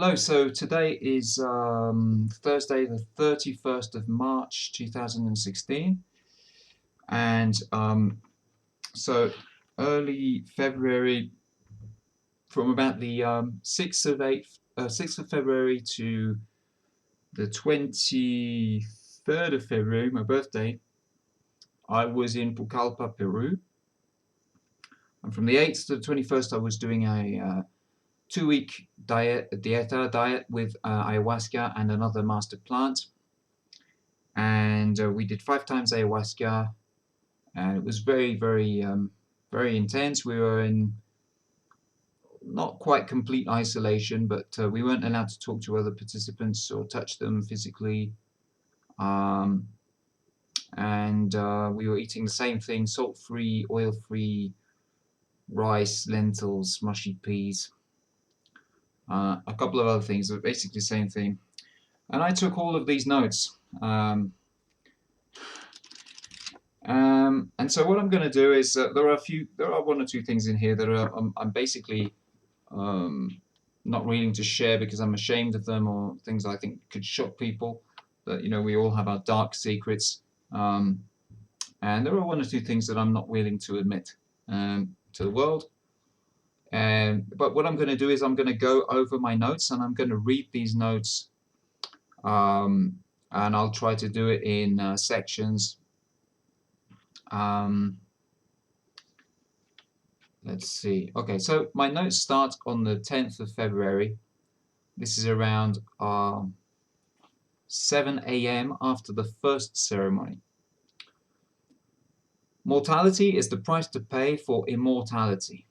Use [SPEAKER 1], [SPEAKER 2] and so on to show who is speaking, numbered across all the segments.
[SPEAKER 1] Hello, so today is Thursday, the 31st of March 2016, and so early February, from about the 6th of February to the 23rd of February, my birthday, I was in Pucallpa, Peru, and from the 8th to the 21st, I was doing a 2-week dieta diet with ayahuasca and another master plant. And we did 5 times ayahuasca, and it was very intense. We were in not quite complete isolation, but we weren't allowed to talk to other participants or touch them physically. Um, and we were eating the same thing: salt-free, oil-free rice, lentils, mushy peas, a couple of other things, but basically the same thing. And I took all of these notes. And so what I'm going to do is there are one or two things in here that I'm basically not willing to share because I'm ashamed of them, or things I think could shock people. That we all have our dark secrets, and there are one or two things that I'm not willing to admit to the world. But what I'm going to do is I'm going to go over my notes, and I'm going to read these notes, and I'll try to do it in sections. Let's see. Okay, so my notes start on the 10th of February. This is around 7 a.m. after the first ceremony. Mortality is the price to pay for immortality.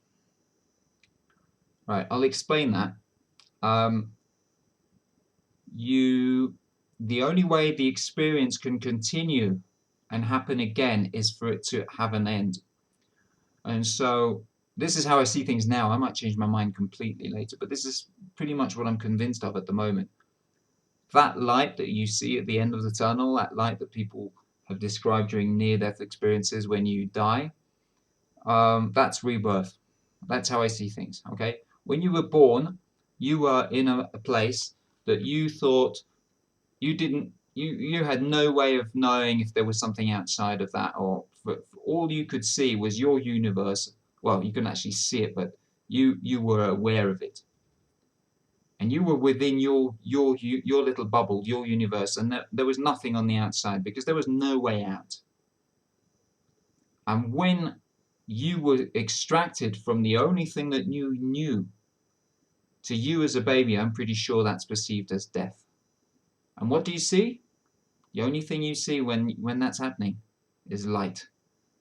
[SPEAKER 1] Right, I'll explain that. The only way the experience can continue and happen again is for it to have an end. And so this is how I see things now. I might change my mind completely later, but this is pretty much what I'm convinced of at the moment. That light that you see at the end of the tunnel, that light that people have described during near-death experiences when you die, that's rebirth. That's how I see things, okay? When you were born, you were in a place that you thought you had no way of knowing if there was something outside of that, or all you could see was your universe. Well, you couldn't actually see it, but you were aware of it, and you were within your little bubble, your universe, and there was nothing on the outside because there was no way out. And when you were extracted from the only thing that you knew, to you as a baby, I'm pretty sure that's perceived as death. And what do you see? The only thing you see when that's happening is light.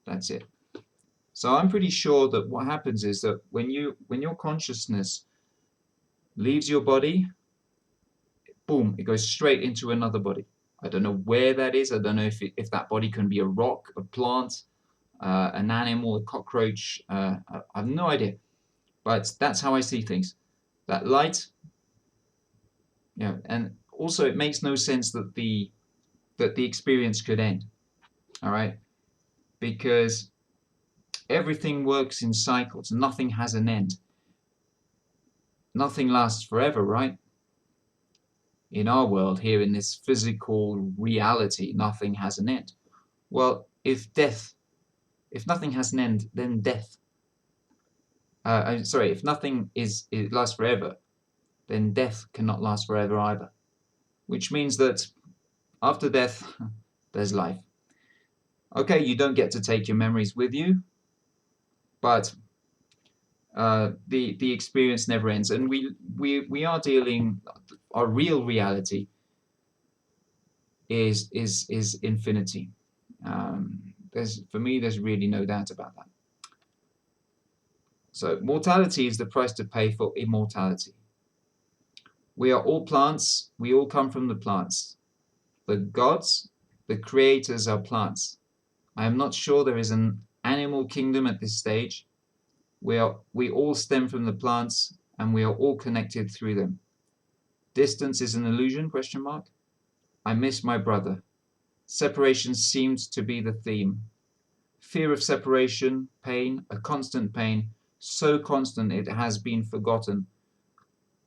[SPEAKER 1] That's it. So I'm pretty sure that what happens is that when your consciousness leaves your body, boom, it goes straight into another body. I don't know where that is. I don't know if that body can be a rock, a plant, an animal, a cockroach. I have no idea. But that's how I see things. That light, and also it makes no sense that the experience could end. All right, because everything works in cycles. Nothing has an end. Nothing lasts forever, right? In our world, here in this physical reality, nothing has an end. Well, if nothing has an end, then death. Sorry, if nothing it lasts forever, then death cannot last forever either. Which means that after death, there's life. Okay, you don't get to take your memories with you, but the experience never ends, and we are dealing. Our real reality is infinity. For me, there's really no doubt about that. So mortality is the price to pay for immortality. We are all plants. We all come from the plants. The gods, the creators, are plants. I am not sure there is an animal kingdom at this stage. We all stem from the plants, and we are all connected through them. Distance is an illusion? Question mark. I miss my brother. Separation seems to be the theme. Fear of separation, pain, a constant pain, so constant it has been forgotten.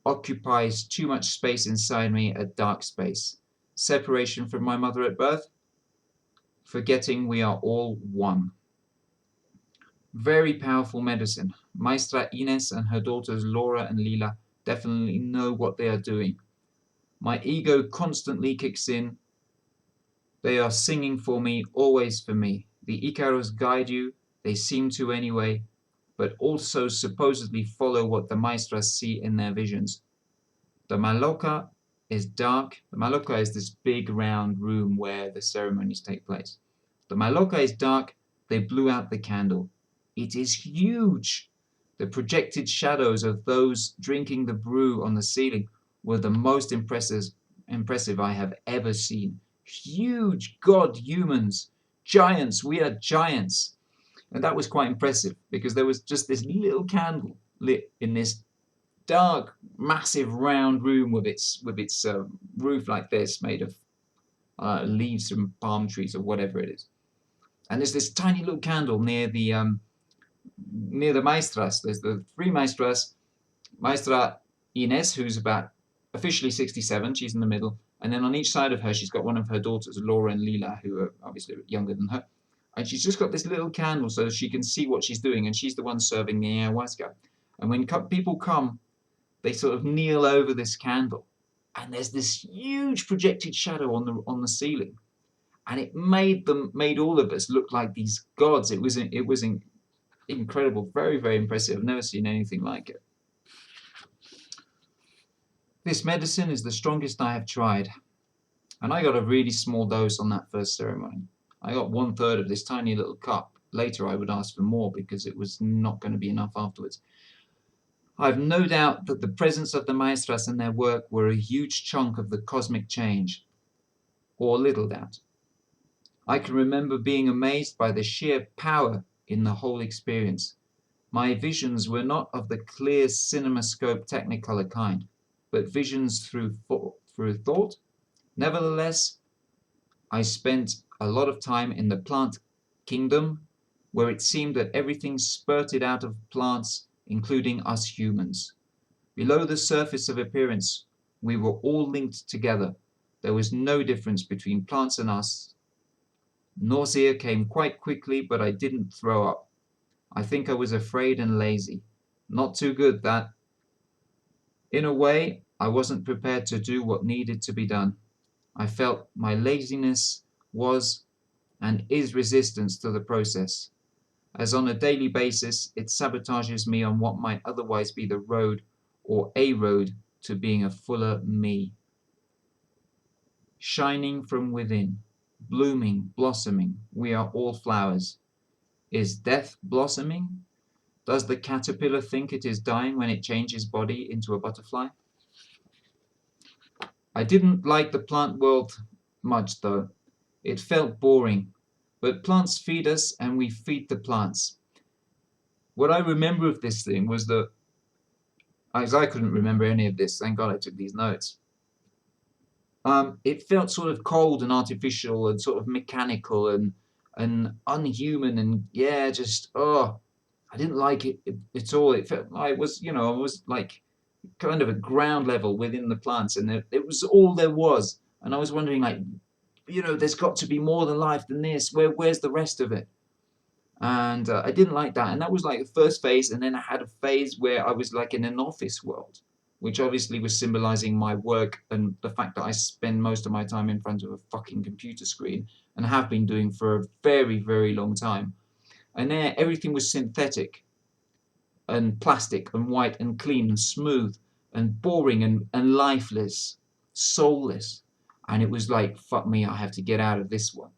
[SPEAKER 1] occupies too much space inside me, a dark space. Separation from my mother at birth, forgetting we are all one. Very powerful medicine. Maestra Ines and her daughters Laura and Lila definitely know what they are doing. My ego constantly kicks in. They are singing for me, always for me. The Icaros guide you, they seem to anyway, but also supposedly follow what the maestras see in their visions. The Maloca is dark. The Maloca is this big round room where the ceremonies take place. The Maloca is dark. They blew out the candle. It is huge. The projected shadows of those drinking the brew on the ceiling were the most impressive I have ever seen. Huge god humans, giants. We are giants. And that was quite impressive because there was just this little candle lit in this dark, massive, round room with its roof like this, made of leaves from palm trees or whatever it is. And there's this tiny little candle near the maestras. There's the three maestras. Maestra Ines, who's about officially 67, she's in the middle, and then on each side of her, she's got one of her daughters, Laura and Lila, who are obviously younger than her. And she's just got this little candle so she can see what she's doing, and she's the one serving the ayahuasca. And when people come, they sort of kneel over this candle, and there's this huge projected shadow on the ceiling, and it made all of us look like these gods. It was incredible, very, very impressive. I've never seen anything like it. This medicine is the strongest I have tried, and I got a really small dose on that first ceremony. I got 1/3 of this tiny little cup. Later I would ask for more because it was not going to be enough afterwards. I have no doubt that the presence of the maestras and their work were a huge chunk of the cosmic change, or little doubt. I can remember being amazed by the sheer power in the whole experience. My visions were not of the clear cinemascope technicolor kind, but visions through thought. Nevertheless, I spent a lot of time in the plant kingdom, where it seemed that everything spurted out of plants, including us humans. Below the surface of appearance, we were all linked together. There was no difference between plants and us. Nausea came quite quickly, but I didn't throw up. I think I was afraid and lazy. Not too good, that. In a way, I wasn't prepared to do what needed to be done. I felt my laziness was and is resistance to the process, as on a daily basis it sabotages me on what might otherwise be the road or a road to being a fuller me. Shining from within, blooming, blossoming, we are all flowers. Is death blossoming? Does the caterpillar think it is dying when it changes body into a butterfly? I didn't like the plant world much though. It felt boring. But plants feed us and we feed the plants. What I remember of this thing was that, as I couldn't remember any of this, thank God I took these notes. It felt sort of cold and artificial and sort of mechanical and unhuman, and yeah, just I didn't like it at all. It felt like it was like kind of a ground level within the plants, and it was all there was. And I was wondering, like, there's got to be more than life than this. Where's the rest of it? And I didn't like that. And that was like the first phase. And then I had a phase where I was like in an office world, which obviously was symbolizing my work and the fact that I spend most of my time in front of a fucking computer screen and have been doing for a very, very long time. And there, everything was synthetic and plastic and white and clean and smooth and boring and lifeless, soulless. And it was like, fuck me, I have to get out of this one.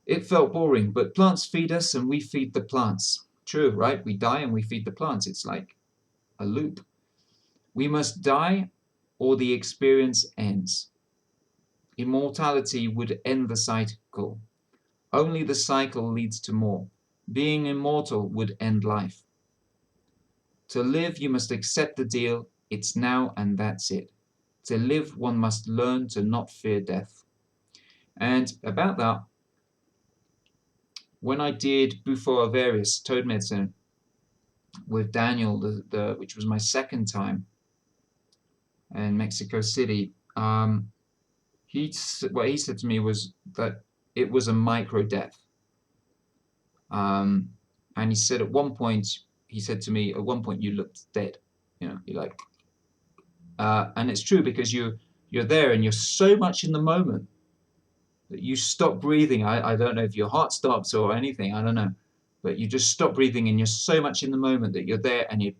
[SPEAKER 1] It felt boring, but plants feed us and we feed the plants. True, right? We die and we feed the plants. It's like a loop. We must die or the experience ends. Immortality would end the cycle. Only the cycle leads to more. Being immortal would end life. To live, you must accept the deal. It's now and that's it. To live, one must learn to not fear death. And about that, when I did Bufo Avarius, toad medicine, with Daniel, which was my second time in Mexico City. What he said to me was that it was a micro death. And he said he said to me, at one point, you looked dead. You're like, and it's true, because you're there and you're so much in the moment that you stop breathing. I don't know if your heart stops or anything. I don't know, but you just stop breathing and you're so much in the moment that you're there and you're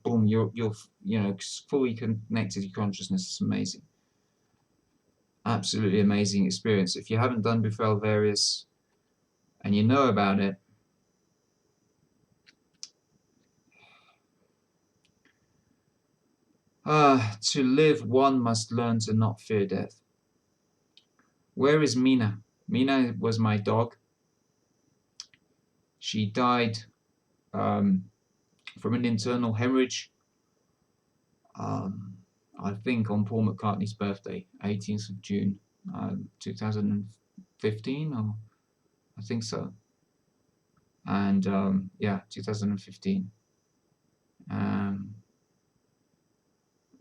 [SPEAKER 1] fully connected to your consciousness. It's amazing, absolutely amazing experience. If you haven't done Buffel Various and you know about it, to live, one must learn to not fear death. Where is Mina? Mina was my dog. She died from an internal hemorrhage, I think on Paul McCartney's birthday, 18th of June, 2015, or I think so. And yeah, 2015.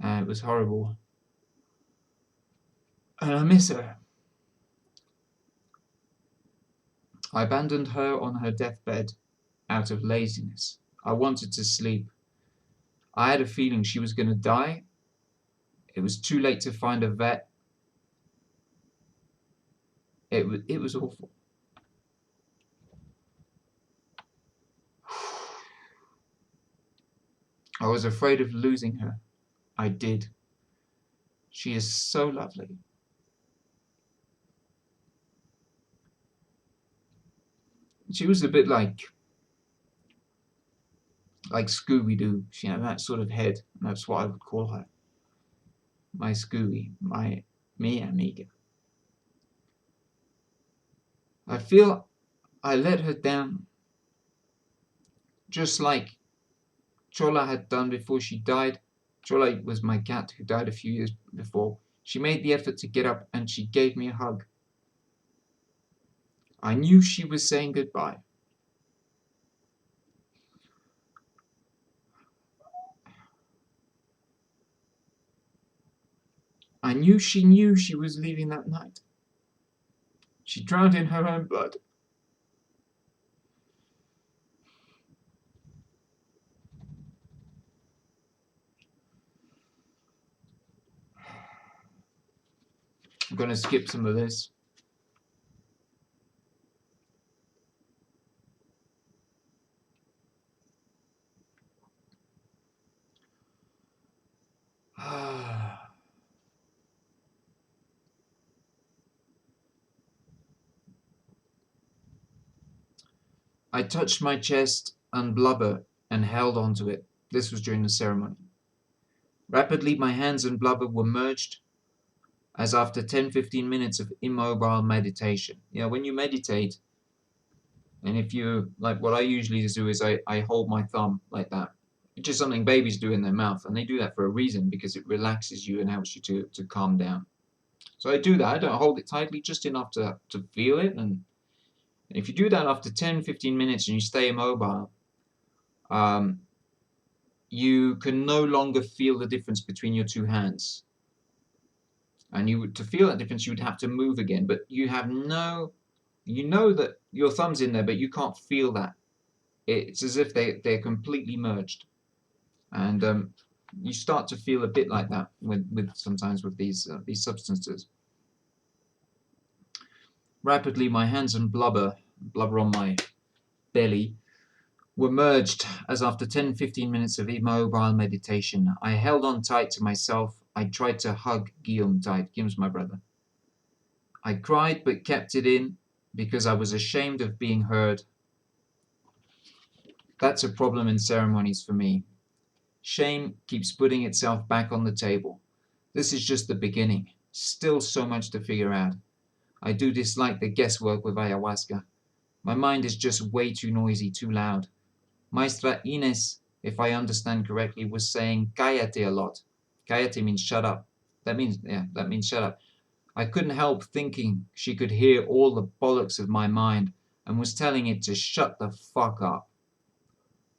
[SPEAKER 1] It was horrible. And I miss her. I abandoned her on her deathbed out of laziness. I wanted to sleep. I had a feeling she was going to die. It was too late to find a vet. It was awful. I was afraid of losing her. I did. She is so lovely. She was a bit like Scooby-Doo. She had that sort of head. And that's what I would call her. My Scooby, my mi amiga. I feel I let her down, just like Chola had done before she died. Chola was my cat who died a few years before. She made the effort to get up and she gave me a hug. I knew she was saying goodbye. I knew she was leaving that night. She drowned in her own blood. I'm going to skip some of this. I touched my chest and blubber and held onto it. This was during the ceremony. Rapidly, my hands and blubber were merged, as after 10-15 minutes of immobile meditation. When you meditate, and if you, like what I usually do is I hold my thumb like that, which is something babies do in their mouth, and they do that for a reason, because it relaxes you and helps you to calm down. So I do that. I don't hold it tightly, just enough to feel it. And if you do that after 10-15 minutes and you stay immobile, you can no longer feel the difference between your two hands. And to feel that difference, you would have to move again. But you know that your thumb's in there, but you can't feel that. It's as if they're completely merged. And you start to feel a bit like that sometimes with these substances. Rapidly, my hands and blubber on my belly, were merged, as after 10-15 minutes of immobile meditation, I held on tight to myself. I tried to hug Guillaume tight. Guillaume's my brother. I cried but kept it in because I was ashamed of being heard. That's a problem in ceremonies for me. Shame keeps putting itself back on the table. This is just the beginning. Still so much to figure out. I do dislike the guesswork with ayahuasca. My mind is just way too noisy, too loud. Maestra Ines, if I understand correctly, was saying cállate a lot. Cállate means shut up. That means shut up. I couldn't help thinking she could hear all the bollocks of my mind and was telling it to shut the fuck up.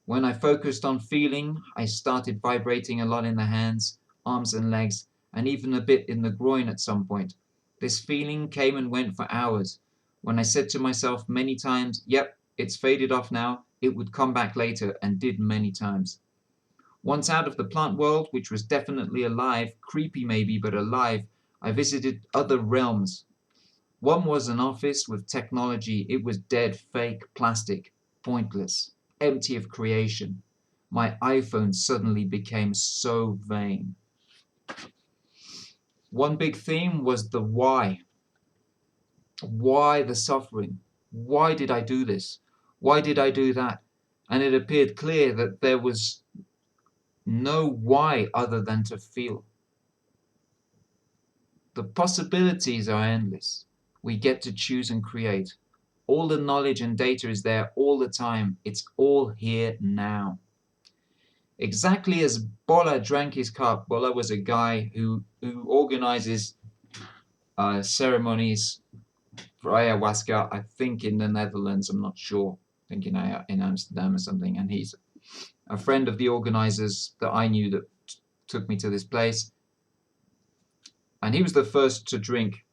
[SPEAKER 1] When I focused on feeling, I started vibrating a lot in the hands, arms and legs, and even a bit in the groin at some point. This feeling came and went for hours. When I said to myself many times, yep, it's faded off now, it would come back later, and did many times. Once out of the plant world, which was definitely alive, creepy maybe, but alive, I visited other realms. One was an office with technology. It was dead, fake, plastic, pointless, empty of creation. My iPhone suddenly became so vain. One big theme was the why. Why the suffering? Why did I do this? Why did I do that? And it appeared clear that there was no why other than to feel. The possibilities are endless. We get to choose and create. All the knowledge and data is there all the time. It's all here now. Exactly as Bola drank his cup. Bola was a guy who organizes ceremonies for ayahuasca, I think in the Netherlands, I'm not sure. I think in Amsterdam or something. And he's a friend of the organizers that I knew that took me to this place. And he was the first to drink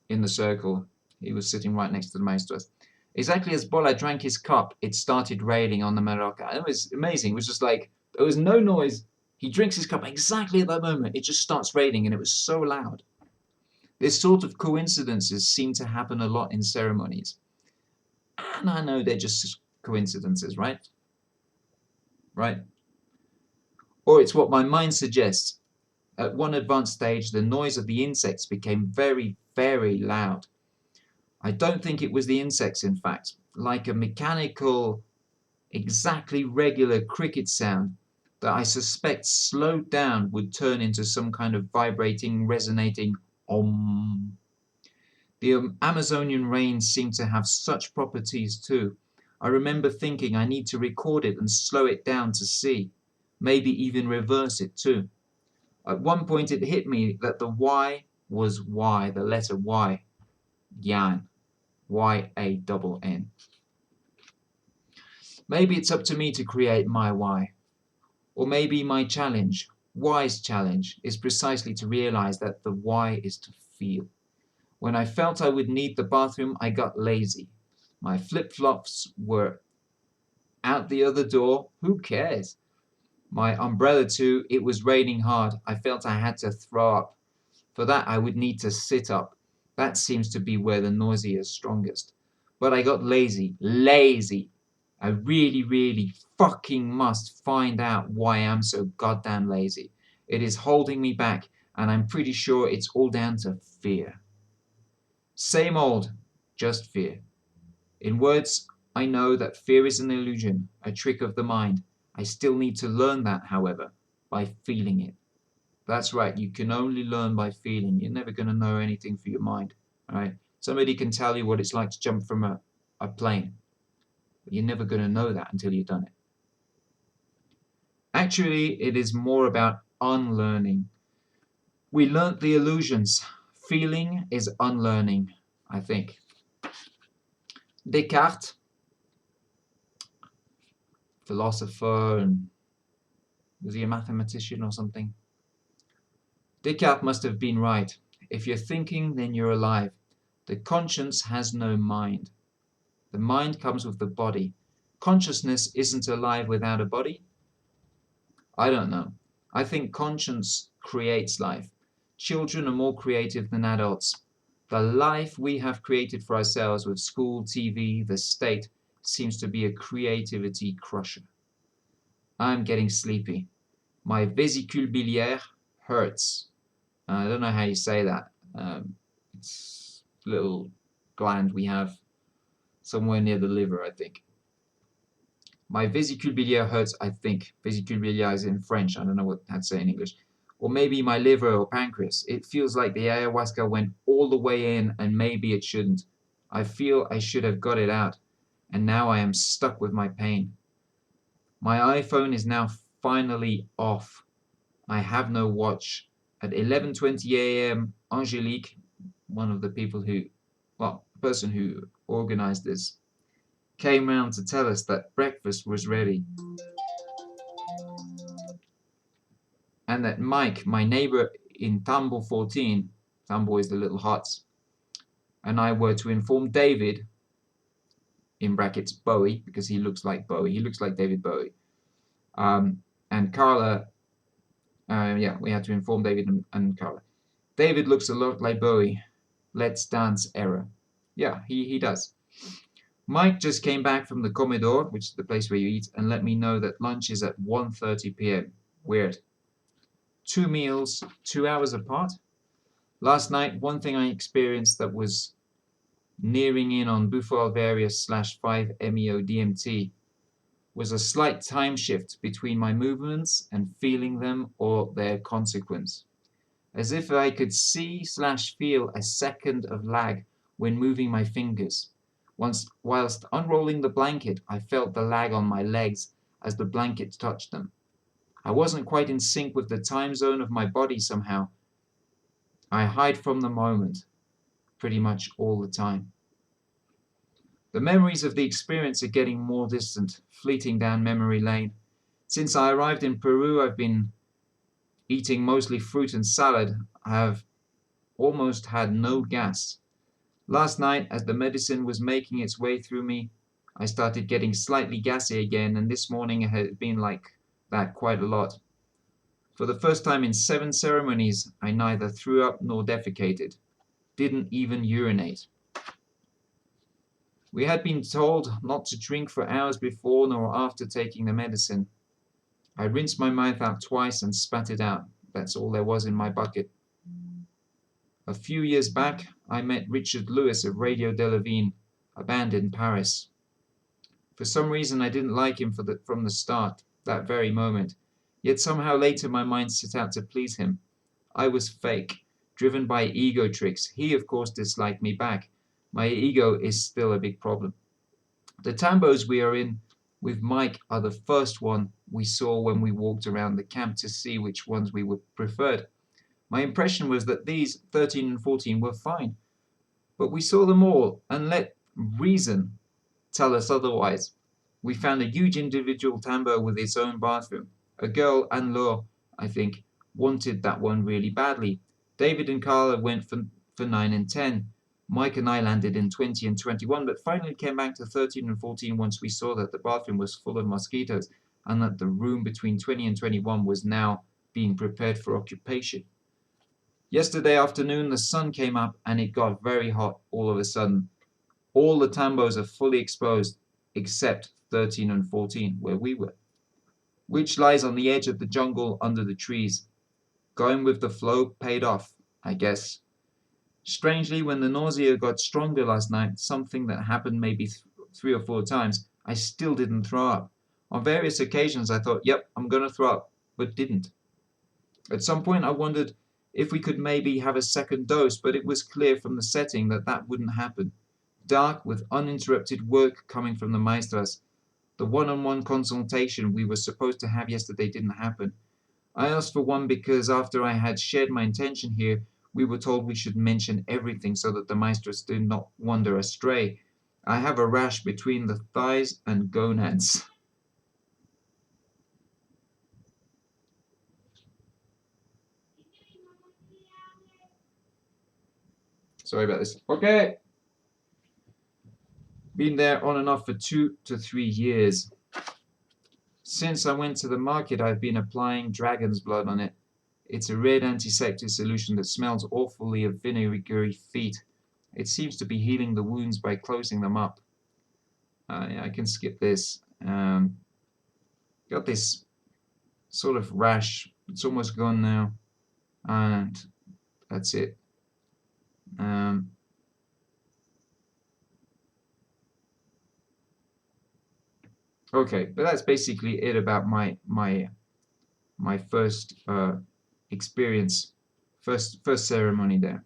[SPEAKER 1] in the circle. He was sitting right next to the maestros. Exactly as Bola drank his cup, it started raining on the Mallorca. It was amazing. It was just like, there was no noise. He drinks his cup exactly at that moment. It just starts raining, and it was so loud. This sort of coincidences seem to happen a lot in ceremonies. And I know they're just coincidences, right? Right? Or it's what my mind suggests. At one advanced stage, the noise of the insects became very, very loud. I don't think it was the insects, in fact, like a mechanical, exactly regular cricket sound that I suspect slowed down would turn into some kind of vibrating, resonating om. The Amazonian rains seem to have such properties too. I remember thinking I need to record it and slow it down to see, maybe even reverse it too. At one point it hit me that the Y was Y, the letter Y, Yan, Y-A-N-N. Maybe it's up to me to create my why. Or maybe my challenge, Y's challenge, is precisely to realize that the why is to feel. When I felt I would need the bathroom, I got lazy. My flip-flops were out the other door. Who cares? My umbrella too. It was raining hard. I felt I had to throw up. For that, I would need to sit up. That seems to be where the nausea is strongest. But I got lazy. Lazy. I really, really fucking must find out why I'm so goddamn lazy. It is holding me back, and I'm pretty sure it's all down to fear. Same old, just fear. In words, I know that fear is an illusion, a trick of the mind. I still need to learn that, however, by feeling it. That's right, you can only learn by feeling. You're never going to know anything for your mind. All right? Somebody can tell you what it's like to jump from a plane, but you're never going to know that until you've done it. Actually, it is more about unlearning. We learnt the illusions. Feeling is unlearning, I think. Descartes, philosopher, and was he a mathematician or something? Descartes must have been right. If you're thinking, then you're alive. The conscience has no mind. The mind comes with the body. Consciousness isn't alive without a body? I don't know. I think conscience creates life. Children are more creative than adults. The life we have created for ourselves with school, TV, the state, seems to be a creativity crusher. I'm getting sleepy. My vésicule biliaire hurts. I don't know how you say that. It's a little gland we have somewhere near the liver, I think. My vésicule biliaire hurts, I think. Vésicule biliaire is in French. I don't know what I'd say in English. Or maybe my liver or pancreas. It feels like the ayahuasca went all the way in, and maybe it shouldn't. I feel I should have got it out, and now I am stuck with my pain. My iPhone is now finally off. I have no watch. At 11:20 a.m., Angelique, one of the people who, well, the person who organized this, came round to tell us that breakfast was ready. and that Mike, my neighbor in Tambo 14, Tambo is the little huts, and I were to inform David, in brackets Bowie, because he looks like Bowie, he looks like David Bowie, and Carla, yeah, we had to inform David and Carla. David looks a lot like Bowie. Let's dance error. Yeah, he does. Mike just came back from the Comedor, which is the place where you eat, and let me know that lunch is at 1:30 p.m. Weird. 2 meals, 2 hours apart. Last night, one thing I experienced that was nearing in on Bufo alvarius / 5-MeO-DMT was a slight time shift between my movements and feeling them or their consequence. As if I could see / feel a second of lag when moving my fingers. Whilst unrolling the blanket, I felt the lag on my legs as the blanket touched them. I wasn't quite in sync with the time zone of my body somehow. I hide from the moment pretty much all the time. The memories of the experience are getting more distant, fleeting down memory lane. Since I arrived in Peru, I've been eating mostly fruit and salad. I have almost had no gas. Last night, as the medicine was making its way through me, I started getting slightly gassy again, and this morning it had been like that quite a lot. For the first time in 7 ceremonies, I neither threw up nor defecated. Didn't even urinate. We had been told not to drink for hours before nor after taking the medicine. I rinsed my mouth out twice and spat it out. That's all there was in my bucket. A few years back, I met Richard Lewis of Radio Delevingne, a band in Paris. For some reason, I didn't like him from the start, that very moment. Yet somehow later my mind set out to please him. I was fake, driven by ego tricks. He, of course, disliked me back. My ego is still a big problem. The tambos we are in with Mike are the first one we saw when we walked around the camp to see which ones we would preferred. My impression was that these, 13 and 14, were fine. But we saw them all, and let reason tell us otherwise. We found a huge individual tambo with its own bathroom. A girl, Anne-Laure, I think, wanted that one really badly. David and Carla went for 9 and 10. Mike and I landed in 20 and 21, but finally came back to 13 and 14 once we saw that the bathroom was full of mosquitoes and that the room between 20 and 21 was now being prepared for occupation. Yesterday afternoon, the sun came up and it got very hot all of a sudden. All the tambos are fully exposed, except 13 and 14, where we were, which lies on the edge of the jungle under the trees. Going with the flow paid off, I guess. Strangely, when the nausea got stronger last night, something that happened maybe 3 or 4 times, I still didn't throw up. On various occasions I thought, yep, I'm going to throw up, but didn't. At some point I wondered if we could maybe have a second dose, but it was clear from the setting that that wouldn't happen. Dark with uninterrupted work coming from the maestras. The one-on-one consultation we were supposed to have yesterday didn't happen. I asked for one because after I had shared my intention here, we were told we should mention everything so that the maestras did not wander astray. I have a rash between the thighs and gonads. Sorry about this. Okay. Been there on and off for 2 to 3 years. Since I went to the market, I've been applying dragon's blood on it. It's a red antiseptic solution that smells awfully of vinegary feet. It seems to be healing the wounds by closing them up. Yeah, I can skip this. Got this sort of rash. It's almost gone now. And that's it. Okay, but that's basically it about my first experience, first ceremony there.